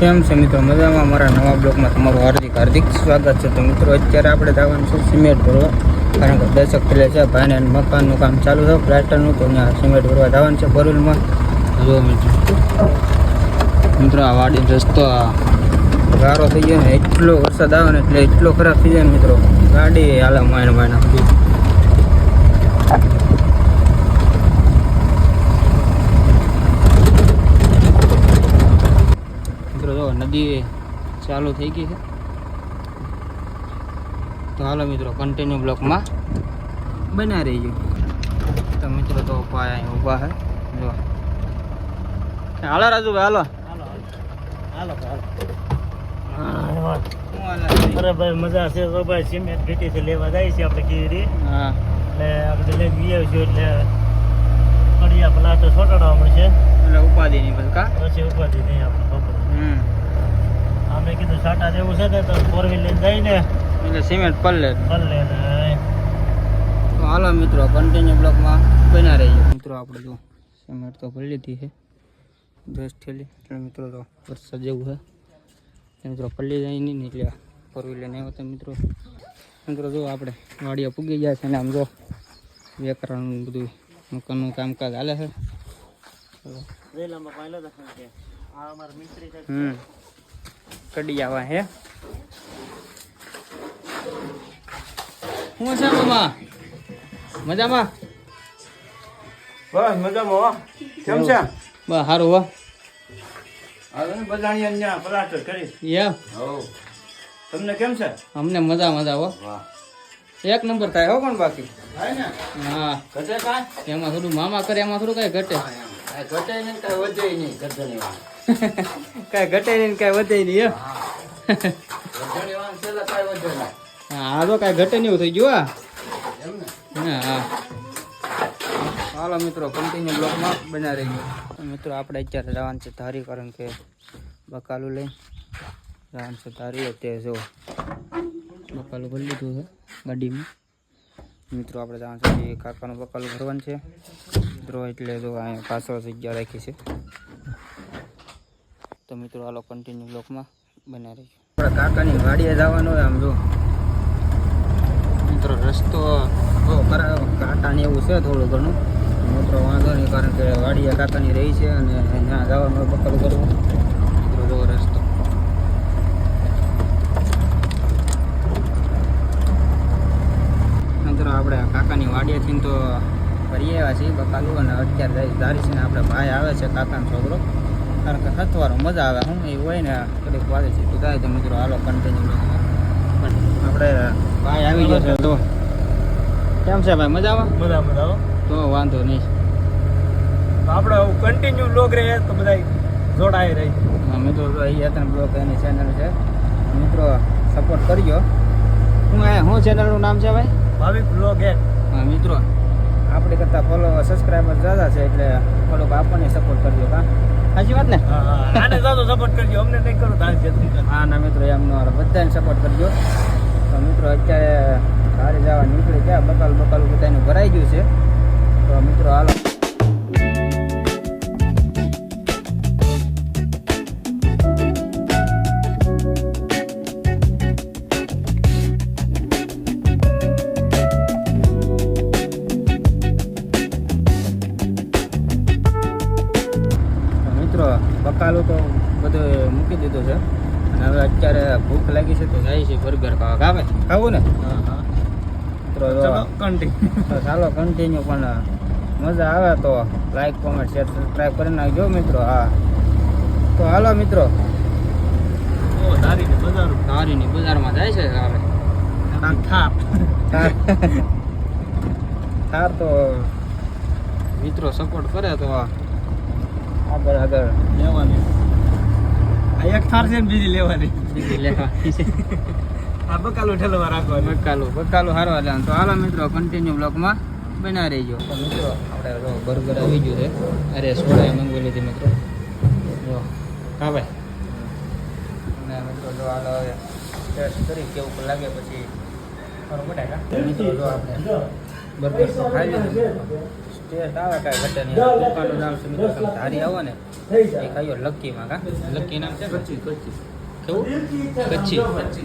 કેમ છે મિત્રો? મજામાં? અમારા નવા બ્લોગમાં તમારું હાર્દિક સ્વાગત છે. તો મિત્રો અત્યારે આપણે જવાનું છે સિમેન્ટ ભરવા, કારણ કે દશક પેલે છે ભાઈને મકાનનું કામ ચાલુ છે પ્લાસ્ટરનું, તો ત્યાં સિમેન્ટ ભરવા જવાનું છે બોરવેલમાં. જો મિત્રો આ વાડી રસ્તો ગારો થઈ ગયો ને, એટલો વરસાદ આવે ને એટલે એટલો ખરાબ થઈ જાય ને મિત્રો, ગાડી હાલે માયણ બધી. નદી ચાલુ થઈ ગઈ છે. તો હાલો મિત્રો કન્ટિન્યુ બ્લોકમાં બના રહીજો. તો મિત્રો તો અહીંયા ઊભા છે. જો હાલો રાજુભાઈ, હાલો અરે ભાઈ મજા છે તો ભાઈ, સિમેન્ટ ભેટીથી લેવા જાય છે આપણે કીડી. હા, એટલે આપણે લઈને ગઈએ છીએ એટલે ફળિયા પ્લાસ્ટર છોટાડવા મળશે, એટલે ઉપાધિ નહીં બસ કા પછી ઉપાધિ નહીં આપણે બપોર. આપણે કીધું સાટા જેવું છે ને તો 4 વ્હીલ લઈને જઈને એટલે સિમેન્ટ પલ્લે ને તો હાલો મિત્રો કન્ટિન્યુ બ્લોકમાં બના રહીજો. મિત્રો આપણે જો સિમેન્ટ તો ભરી લીધી છે 10 થેલી, એટલે મિત્રો તો વરસાદ જેવું છે મિત્રો પલ્લી જાય નહીં એટલે 4 વ્હીલ લઈને આવ્યો. તો મિત્રો જો આપણે વાડીયા પૂગી ગયા છે ને આમ જો વેકરાનું બધું મકાનનું કામકાજ હાલે છે. રેલામાં પાયલો તો કે આ અમાર મિસ્ત્રી છે. કડી આવા હે શું છે મામા? મજામાં? બસ મજામાં. કેમ છે? બસ સારું હો. હવે બધાની અહીંયા પ્લાસ્ટર કરી. એમ? તમને કેમ છે? અમને મજા હો. વાહ, એક નંબર થાય હો. પણ બાકી થાય ને? હા, ઘટે કાંઈ? એમાં થોડું મામા કરે એમાં થોડું કઈ ઘટે. ઘટે નહીં, કાંઈ વધે નહીં. ઘટની વાત કઈ ઘટે નહીં કઈ વધે નહીં. ઘટની વાત છેલ્લા કાંઈ વધે નહીં. હા તો કઈ ઘટે નહીં થઈ ગયું. એમ ને? હા, હાલો મિત્રો કન્ટિન્યુ બ્લોકમાં બના રહી ગયો. મિત્રો આપણે અત્યારે જવાનું છે ધારી, કારણ કે બકાલું લઈ જવાનું છે ધારી. અત્યારે જો બકાલું ભરી લીધું છે ગાડીમાં. મિત્રો આપણે જવાનું છે કાકાનું બકાલું ભરવાનું છે મિત્રો, એટલે જો અહીંયા પાછળ જગ્યા રાખી છે. તો મિત્રો હાલો કન્ટિન્યુ બ્લોકમાં બના રહી ગયો. આપણે કાકાની વાડીએ જવાનું હોય. આમ જો મિત્રો રસ્તો કાંટા ને એવું છે થોડું ઘણું મિત્રો, વાંધો નહીં, કારણ કે વાડીએ કાકાની રહી છે અને ત્યાં જવાનું બકલ કરવું. મિત્રો જો રસ્તો મિત્રો આપણે કાકાની વાડીએથી તો ફરી આવ્યા છીએ બકાલું, અને અત્યારે ધારી છે ને આપણે ભાઈ આવે છે કાકાનો છોકરો, કારણ કે સથવારો મજા આવે હું એ હોય ને કડીક વારે છે તો થાય. તો મિત્રો હાલો કન્ટિન્યુ આપણે ભાઈ આવી ગયો છે. તો કેમ છે ભાઈ? મજામાં? મજા તો વાંધો નહીં. આપણે કન્ટિન્યુ બ્લોગ રહે તો બધા જોડાઈ રહી. હા મિત્રો જો અહીંયા ત્રણ બ્લોગ એની ચેનલ છે, મિત્રો સપોર્ટ કરજો. શું ચેનલનું નામ છે ભાઈ? ભાવિક બ્લોગ એક. હા મિત્રો આપણે કરતાં ફોલોવર સબસ્ક્રાઈબર જ્યાદા છે, એટલે ફોલો આપણને સપોર્ટ કરજો. હા સાચી વાત ને? આને જાતો સપોર્ટ કરજો, અમને નહીં કરો તો હા ના મિત્રો એમનો બધાને સપોર્ટ કરજો. તો મિત્રો અત્યારે સારી જવા નીકળી ગયા, બકાલું બધાનું ભરાઈ ગયું છે. તો મિત્રો હાલો બકાલું તો બધું મૂકી દીધું છે, અને હવે અત્યારે ભૂખ લાગી છે તો જાય છે બર્ગર ખાવા. ખાવું ને? મિત્રો ચાલો કન્ટિન્યુ, પણ મજા આવે તો લાઈક કોમેન્ટ શેર સબસ્ક્રાઈબ કરી નાખજો મિત્રો. હા તો હાલો મિત્રો ધારીની બજારમાં જાય છે હવે થાર તો મિત્રો સપોર્ટ કરે તો આગળ લેવાની. આ એક થાર છે ને બીજી લેવાની છે. આ બકાલું ઠેલવા રાખવાનું. બકાલું હારવા લેવાનું. તો હાલો મિત્રો કન્ટિન્યુ બ્લોકમાં બના રહીજો. તો મિત્રો આપણે જો બર્ગર આવી ગયું છે. અરે સોડા મંગાવી લીધી મિત્રો. જો હા ભાઈ, અને મિત્રો જો હાલો હવે ટેસ્ટ કરી કેવું લાગે પછી મિત્રો જો આપણે બર્ગર તો ખાઈ લીધું. ટેસ્ટ આવે કાંઈ ઘટે નહીં. દુકાનનું નામ છે મિત્રો, તમે ધારી આવો ને એક આવ્યો લક્કીમાં કા લક્કી નામ છે કેવું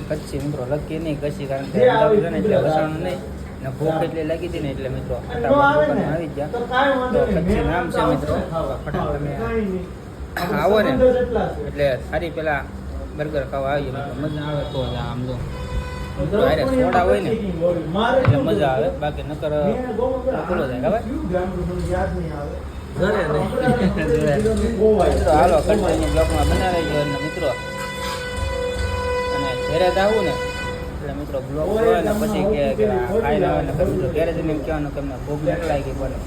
કચ્છી મિત્રો લક્કી નહીં કચ્છી કારણ કે અમદાવાદ છે ને એટલે વસાણું નહીં ને ભૂખ એટલી લાગી હતી ને એટલે મિત્રો ફટાફટ દુકાનમાં આવી ગયા તો કચ્છી નામ છે મિત્રો ફટાફટ તમે આવો ને એટલે સારી પેલા બર્ગર ખાવા આવીએ મિત્રો મજા આવે તો જ આમ જો સોડા હોય ને એટલે મજા આવે બાકી નકર ખુલ્લો જાય ખબર મિત્રો હાલો કન્ટિન્યુ બ્લોગમાં બનાવી જો અને મિત્રો અને ઘરે જ આવું ને એટલે મિત્રો બ્લોગ હોય ને પછી કે ખાઈ આવે ને મિત્રો ઘરે જઈને એમ કહેવાનું કે અમને ભૂખ નથી લાગી પડે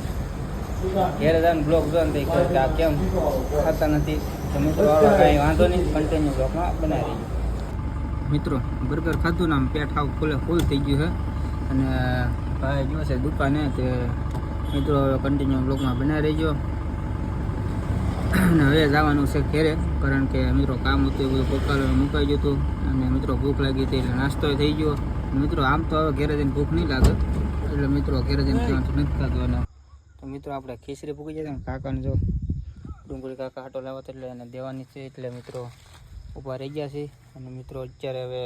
ઘરે જઈને બ્લોગ જો ને તો આ કેમ ખાતા નથી તો મિત્રો હાલો કાંઈ વાંધો નહીં કન્ટિન્યુ બ્લોગમાં બનાવી રહીએ મિત્રો બર્ગર ખાધું ને આમ પેટ હાવ ફૂલ થઈ ગયું છે અને ભાઈ જો છે દુકાને તે મિત્રો કન્ટિન્યુ બ્લોગમાં બનાવી રહીજો અને હવે જવાનું છે ઘેરે કારણ કે મિત્રો કામ હતું એ બધું પકાવેલું મુકાઈ ગયું હતું અને મિત્રો ભૂખ લાગી હતી એટલે નાસ્તો થઈ ગયો મિત્રો આમ તો હવે ઘેરે જઈને ભૂખ નહીં લાગે એટલે મિત્રો ઘેરે જઈને નથી ખાધું અને તો મિત્રો આપણે ખીચડી પૂકી જાય ને કાકાને જો ડુંગળી કાકા આટો લાવત એટલે એને દેવાની છે એટલે મિત્રો ઊભા રહી ગયા છે અને મિત્રો અત્યારે હવે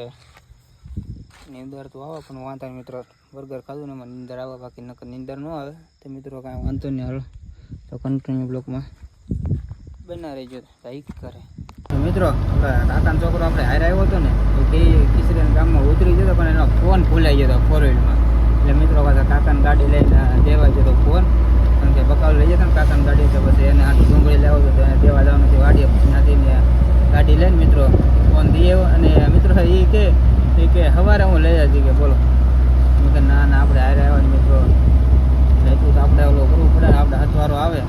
નીંદર તો આવે પણ વાંધો નહીં મિત્રો બર્ગર ખાધું ને એમાં નીંદર આવે બાકી નકર નીંદર ન આવે તો મિત્રો કાંઈ વાંધો નહીં હાલો તો કન્ટિન્યુ બ્લોકમાં બના રહેજો લાઈક કરે તો મિત્રો કાકાનો છોકરો આપણે હારે આવ્યો હતો ને તો કે ખીચડીના ગામમાં ઉતરી જતો પણ એનો ફોન ભૂલાઈ ગયો હતો 4-wheelમાં એટલે મિત્રો પાછા કાકાની ગાડી લઈને દેવા જતો ફોન કારણ કે બકાલ લઈ જતા ને કાકાની ગાડી તો પછી એને આટલું ડુંગળી લેવો હતો તો એને દેવા જવાનું હતું વાડીએ ત્યાંથી ગાડી લઈને મિત્રો ફોન દઈ આવ્યો અને મિત્રો એ કે સવારે હું લઈ જતી કે બોલો કે ના આપણે હારે આવ્યા મિત્રો એટલું તો આપણે ઓલો કરવું પડે ને આપણે હથવારો આવે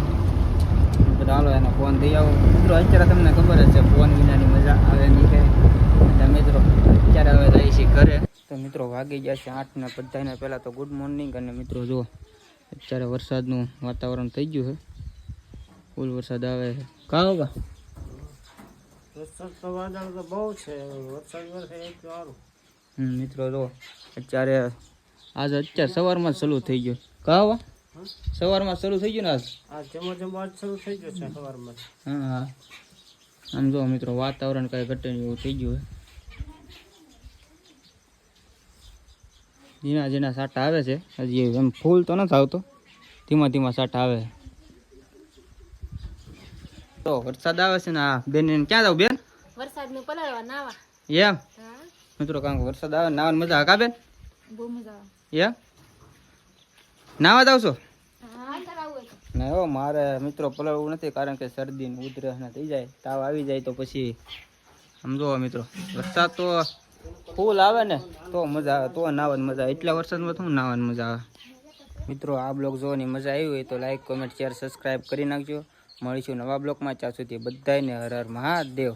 બધા હાલો એને ફોન દઈ આવો મિત્રો અત્યારે તમને ખબર જ છે ફોન વિનાની મજા આવે નહીં કે એટલે મિત્રો અત્યારે હવે જાય છે ઘરે તો મિત્રો વાગી ગયા છે 8 ને બધાને પહેલાં તો ગુડ મોર્નિંગ અને મિત્રો જુઓ અત્યારે વરસાદનું વાતાવરણ થઈ ગયું છે ફૂલ વરસાદ આવે છે કાં હોગા વરસાદ તો વાદળ તો બહુ છે વરસાદ વરસે સારું મિત્રો જો અત્યારે સવારમાં જ શરૂ થઈ ગયો કાં સવારમાં શરૂ થઈ ગયું ને આજ જમવા શરૂ થઈ ગયો છે સવારમાં હા આમ જો મિત્રો વાતાવરણ કાંઈ ઘટે એવું થઈ ગયું ઝીણા ઝીણા સાટા આવે છે હજી એમ ફૂલ તો નથી આવતો ધીમા ધીમા સાટા આવે તો વરસાદ આવે છે ને આ બેન ક્યાં જાવ બેન વરસાદનું પલાળવા નાવા એમ મિત્રો કારણ કે વરસાદ આવે નાવાની મજા આવે કા બેન બહુ મજા આવે એમ નાવા જાવ છો હા કરાવું ના હો મારે મિત્રો પલાળવું નથી કારણ કે શરદી ને ઉધરસ ને થઈ જાય તાવ આવી જાય તો પછી સમજો મિત્રો વરસાદ તો ફૂલ આવે ને તો મજા આવે તો નાવાની મજા આવે એટલા વરસાદમાં શું નાવાની મજા આવે મિત્રો આ બ્લોગ જોવાની મજા આવી હોય તો લાઈક કોમેન્ટ શેર સબસ્ક્રાઈબ કરી નાખજો મળીશું નવા બ્લોગમાં ત્યાં સુધી બધાને હર હર મહાદેવ.